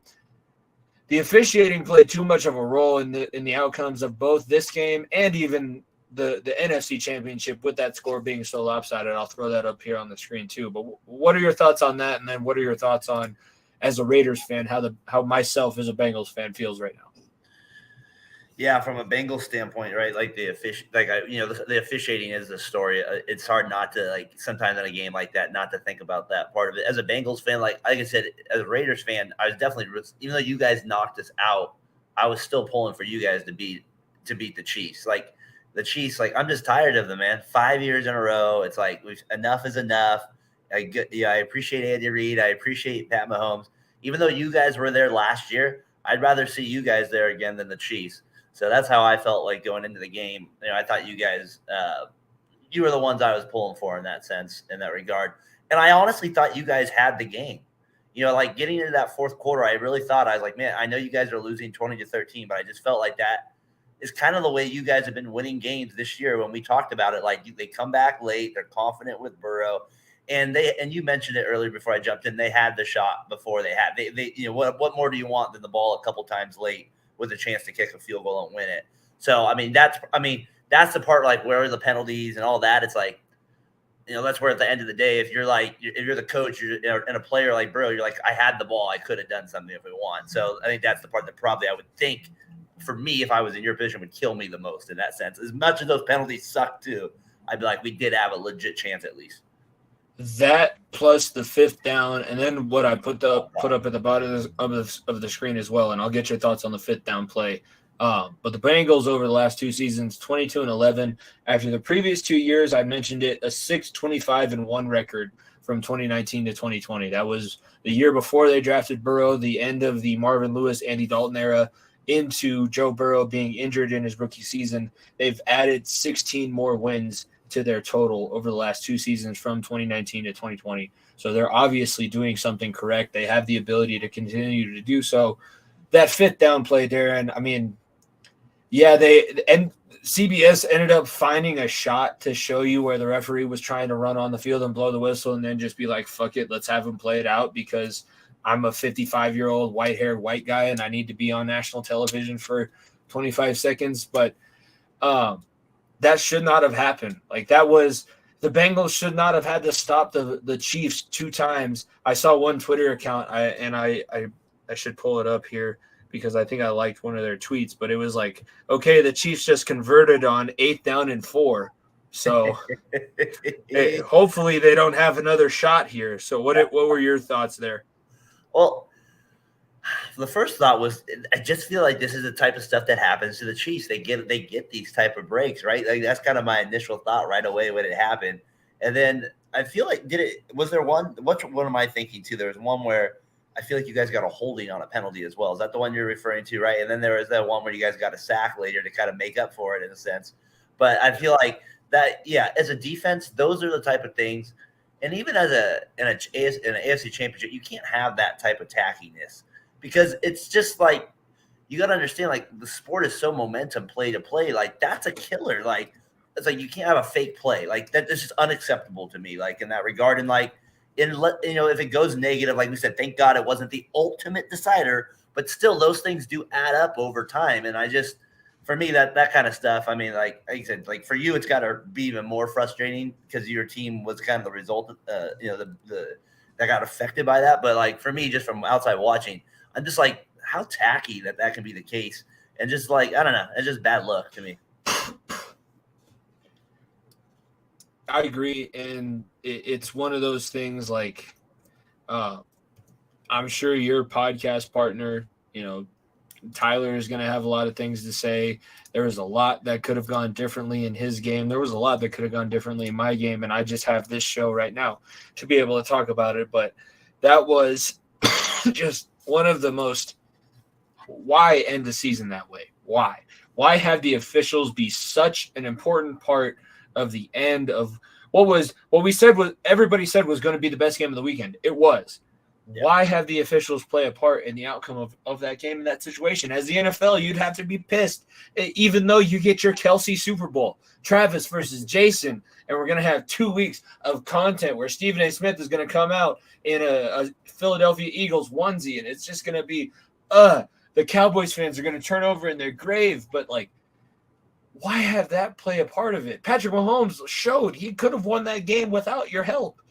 The officiating played too much of a role in the outcomes of both this game and even the NFC Championship with that score being so lopsided. I'll throw that up here on the screen too. But what are your thoughts on that? And then what are your thoughts on, as a Raiders fan, how myself as a Bengals fan feels right now? Yeah, from a Bengals standpoint, right? Like the officiating is the story. It's hard not to, like, sometimes in a game like that, not to think about that part of it. As a Bengals fan, like I said, as a Raiders fan, I was definitely, even though you guys knocked us out, I was still pulling for you guys to beat the Chiefs. Like the Chiefs, like I'm just tired of them, man. 5 years in a row, it's like enough is enough. I appreciate Andy Reid. I appreciate Pat Mahomes. Even though you guys were there last year, I'd rather see you guys there again than the Chiefs. So that's how I felt like going into the game. I thought you guys, you were the ones I was pulling for in that sense, in that regard. And I honestly thought you guys had the game. Like getting into that fourth quarter, I really thought, I was like, man, I know you guys are losing 20-13, but I just felt like that is kind of the way you guys have been winning games this year. When we talked about it, like they come back late, they're confident with Burrow. And you mentioned it earlier before I jumped in, they had the shot before what more do you want than the ball a couple times late with a chance to kick a field goal and win it? So, that's the part, like, where are the penalties and all that? It's like, that's where at the end of the day, if you're the coach and a player like Burrow, you're like, I had the ball, I could have done something if we won. So I think that's the part that probably I would think, for me, if I was in your position, would kill me the most in that sense. As much as those penalties suck too, I'd be like, we did have a legit chance at least. That plus the 5th down, and then what I put up at the bottom of the screen as well, and I'll get your thoughts on the 5th down play. But the Bengals over the last 2 seasons, 22-11. After the previous 2 years, I mentioned it, a 6-25-1 record from 2019 to 2020. That was the year before they drafted Burrow, the end of the Marvin Lewis, Andy Dalton era, into Joe Burrow being injured in his rookie season. They've added 16 more wins to their total over the last 2 seasons from 2019 to 2020. So they're obviously doing something correct. They have the ability to continue to do so. That 5th down play, Darren, CBS ended up finding a shot to show you where the referee was trying to run on the field and blow the whistle and then just be like, fuck it, let's have him play it out because I'm a 55-year-old white-haired white guy and I need to be on national television for 25 seconds. But that should not have happened. Like, that was – the Bengals should not have had to stop the Chiefs 2 times. I saw one Twitter account, I should pull it up here because I think I liked one of their tweets, but it was like, okay, the Chiefs just converted on 8th down and 4. So hopefully they don't have another shot here. So what were your thoughts there? Well, the first thought was, I just feel like this is the type of stuff that happens to the Chiefs. They get these type of breaks, right? Like that's kind of my initial thought right away when it happened. And then I feel like, was there one? What am I thinking too? There was one where I feel like you guys got a holding on a penalty as well. Is that the one you're referring to, right? And then there was that one where you guys got a sack later to kind of make up for it in a sense. But I feel like that, yeah, as a defense, those are the type of things. And even as in an AFC championship, you can't have that type of tackiness because it's just like, you got to understand, like, the sport is so momentum play to play. Like, that's a killer. Like, it's like you can't have a fake play. Like, that is just unacceptable to me, like, in that regard. And, like, if it goes negative, like we said, thank God it wasn't the ultimate decider, but still those things do add up over time. And I just, for me, that kind of stuff, I mean, like I said, like for you, it's got to be even more frustrating because your team was kind of the result of, that got affected by that. But like for me, just from outside watching, I'm just like, how tacky that can be the case. And just like, I don't know, it's just bad luck to me. I agree, and it's one of those things like I'm sure your podcast partner, Tyler is going to have a lot of things to say. There was a lot that could have gone differently in his game. There was a lot that could have gone differently in my game, and I just have this show right now to be able to talk about it. But that was just one of the most – why end the season that way? Why? Why have the officials be such an important part of the end of what everybody said was going to be the best game of the weekend? It was. Yeah. Why have the officials play a part in the outcome of that game in that situation? As the NFL, you'd have to be pissed, even though you get your Kelsey Super Bowl, Travis versus Jason, and we're going to have 2 weeks of content where Stephen A. Smith is going to come out in a Philadelphia Eagles onesie, and it's just going to be, the Cowboys fans are going to turn over in their grave. But, like, why have that play a part of it? Patrick Mahomes showed he could have won that game without your help.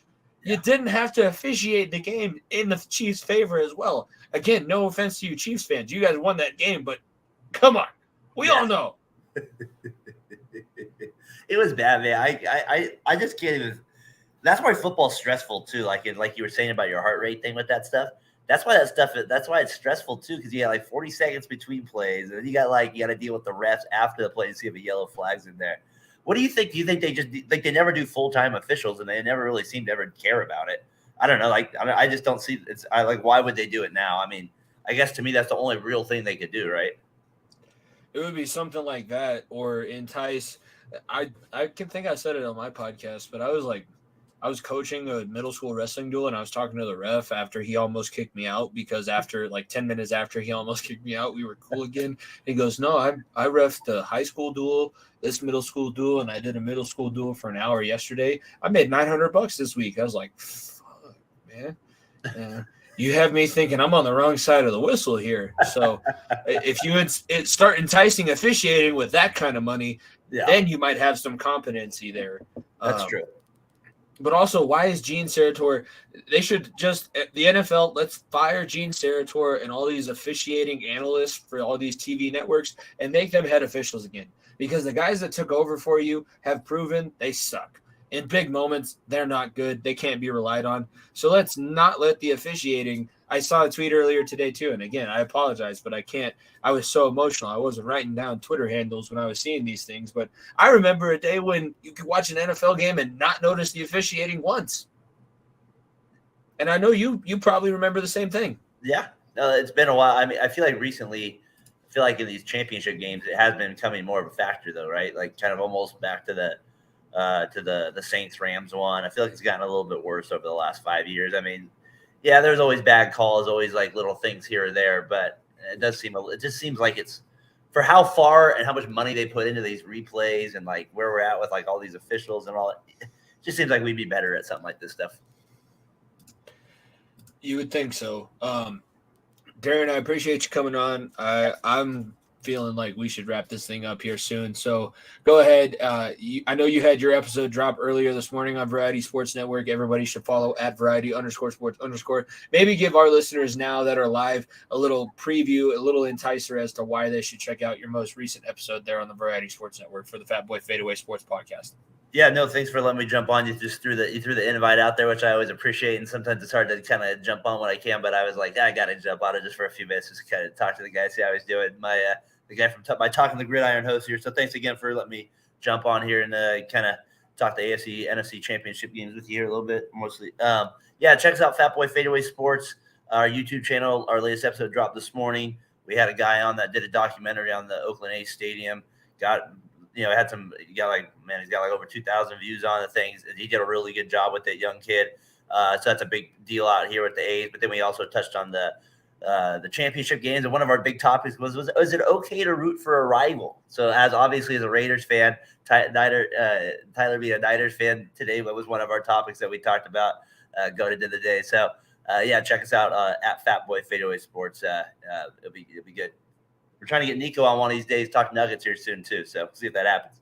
You didn't have to officiate the game in the Chiefs' favor as well. Again, no offense to you Chiefs fans. You guys won that game, but come on. We all know. It was bad, man. I just can't even – that's why football's stressful too, like you were saying about your heart rate thing with that stuff. That's why it's stressful too, because you got like 40 seconds between plays, and then you got to deal with the refs after the play to see if a yellow flag's in there. What do you think? Do you think they just like they never do full-time officials and they never really seem to ever care about it? I don't know. Like I just don't see it's. I like why would they do it now? I mean, I guess to me that's the only real thing they could do, right? It would be something like that or entice. I can think I said it on my podcast, but I was coaching a middle school wrestling duel, and I was talking to the ref after he almost kicked me out because after like 10 minutes after he almost kicked me out, we were cool again. He goes, "No, I refed the high school duel, this middle school duel, and I did a middle school duel for an hour yesterday. I made $900 this week." I was like, "Fuck, man." You have me thinking I'm on the wrong side of the whistle here. So if you start enticing officiating with that kind of money, then you might have some competency there. That's true. But also, why is Gene Steratore? They should just the NFL. Let's fire Gene Steratore and all these officiating analysts for all these TV networks and make them head officials again. Because the guys that took over for you have proven they suck. In big moments, they're not good. They can't be relied on. So let's not let the officiating. I saw a tweet earlier today too, and again, I apologize, but I can't. I was so emotional. I wasn't writing down Twitter handles when I was seeing these things. But I remember a day when you could watch an NFL game and not notice the officiating once. And I know you probably remember the same thing. Yeah, no, it's been a while. I mean, I feel like recently, in these championship games, it has been becoming more of a factor, though, right? Like kind of almost back to the Saints Rams one. I feel like it's gotten a little bit worse over the last 5 years. I mean, yeah, there's always bad calls, always like little things here or there, but it just seems like it's for how far and how much money they put into these replays and like where we're at with like all these officials and all. It just seems like we'd be better at something like this stuff. You would think so. Darren, I appreciate you coming on. I'm feeling like we should wrap this thing up here soon. So go ahead. I know you had your episode drop earlier this morning on Variety Sports Network. Everybody should follow at Variety_Sports_. Maybe give our listeners now that are live a little preview, a little enticer as to why they should check out your most recent episode there on the Variety Sports Network for the Fat Boy Fadeaway Sports Podcast. Yeah, no, thanks for letting me jump on. You threw the invite out there, which I always appreciate. And sometimes it's hard to kind of jump on when I can, but I was like, I got to jump on it just for a few minutes, just kind of talk to the guy, see how he's doing. The guy from my Talking the Gridiron host here. So thanks again for letting me jump on here and kind of talk the AFC, NFC championship games with you here a little bit, mostly. Check us out, Fat Boy Fadeaway Sports. our YouTube channel. Our latest episode dropped this morning. We had a guy on that did a documentary on the Oakland A's stadium. He's got like over 2,000 views on the things. He did a really good job with that young kid. So that's a big deal out here with the A's. But then we also touched on the championship games, and one of our big topics was it okay to root for a rival? So as obviously as a Raiders fan, Tyler being a Niners fan today, was one of our topics that we talked about going into the day. So check us out at Fatboy Fadeaway Sports. It'll be good. We're trying to get Niko on one of these days, talk Nuggets here soon too. So we'll see if that happens.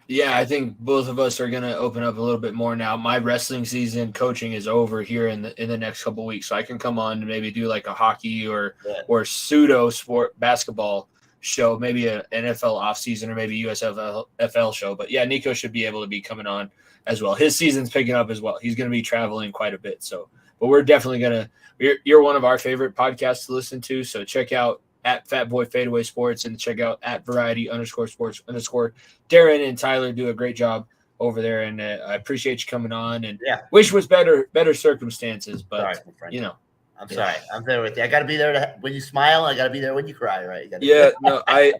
Yeah, I think both of us are going to open up a little bit more now. My wrestling season coaching is over here in the next couple of weeks, so I can come on and maybe do like a hockey or pseudo sport basketball show, maybe an NFL offseason or maybe USFL show. But yeah, Niko should be able to be coming on as well. His season's picking up as well. He's going to be traveling quite a bit. So, but we're definitely going to. You're one of our favorite podcasts to listen to. So check out at Fatboy Fadeaway Sports and check out at Variety_Sports_. Darren and Tyler do a great job over there, and I appreciate you coming on. And wish was better circumstances, but sorry, I'm sorry. I'm there with you. I got to be there when you smile. I got to be there when you cry, right? I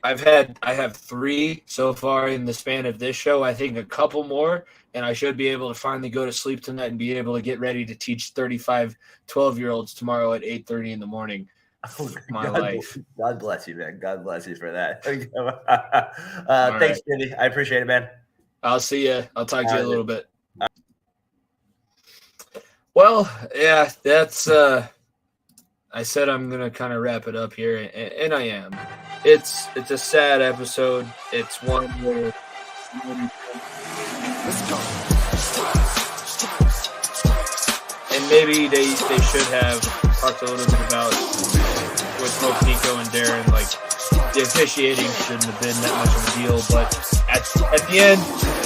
have 3 so far in the span of this show. I think a couple more, and I should be able to finally go to sleep tonight and be able to get ready to teach 35 12-year-olds tomorrow at 8:30 in the morning. Life. God bless you, man. God bless you for that. Thanks, Jimmy. I appreciate it, man. I'll see you. I'll talk to you a little bit. Well, yeah, that's I said I'm gonna kind of wrap it up here, and I am. It's a sad episode. It's one where and maybe they should have talked a little bit about with both Niko and Darren, like the officiating shouldn't have been that much of a deal, but at the end,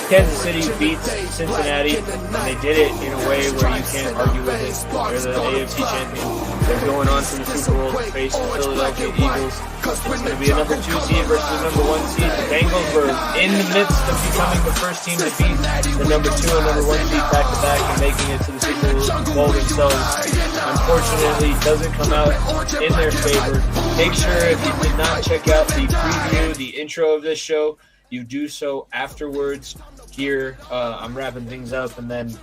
Kansas City beats Cincinnati, and they did it in a way where you can't argue with it. They're the AFC champions. They're going on to the Super Bowl to face the Philadelphia Eagles. It's going to be a number 2 seed versus the number 1 seed. The Bengals were in the midst of becoming the first team to beat the number 2 and number 1 seed back-to-back and making it to the Super Bowl themselves. Unfortunately, it doesn't come out in their favor. Make sure if you did not check out the preview, the intro of this show, you do so afterwards. Here, I'm wrapping things up, and then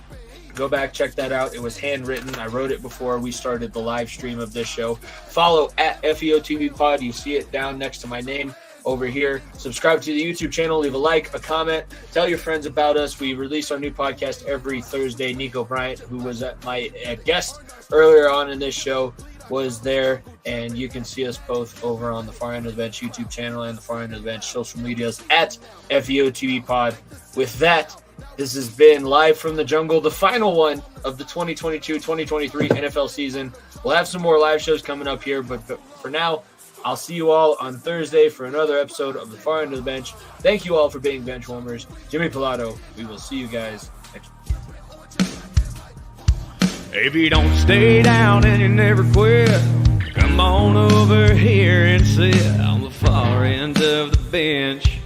go back, check that out. It was handwritten. I wrote it before we started the live stream of this show. Follow at FEOTV Pod. You see it down next to my name over here. Subscribe to the YouTube channel. Leave a like, a comment. Tell your friends about us. We release our new podcast every Thursday. Niko Bryant, who was my guest earlier on in this show, was there, and you can see us both over on the Far End of the Bench YouTube channel and the Far End of the Bench social medias at FEOTV Pod. With that, this has been Live from the Jungle, the final one of the 2022-2023 NFL season. We'll have some more live shows coming up here, but for now, I'll see you all on Thursday for another episode of the Far End of the Bench. Thank you all for being bench warmers. Jimmy Pilato, we will see you guys next week. If you don't stay down and you never quit, come on over here and sit on the far end of the bench.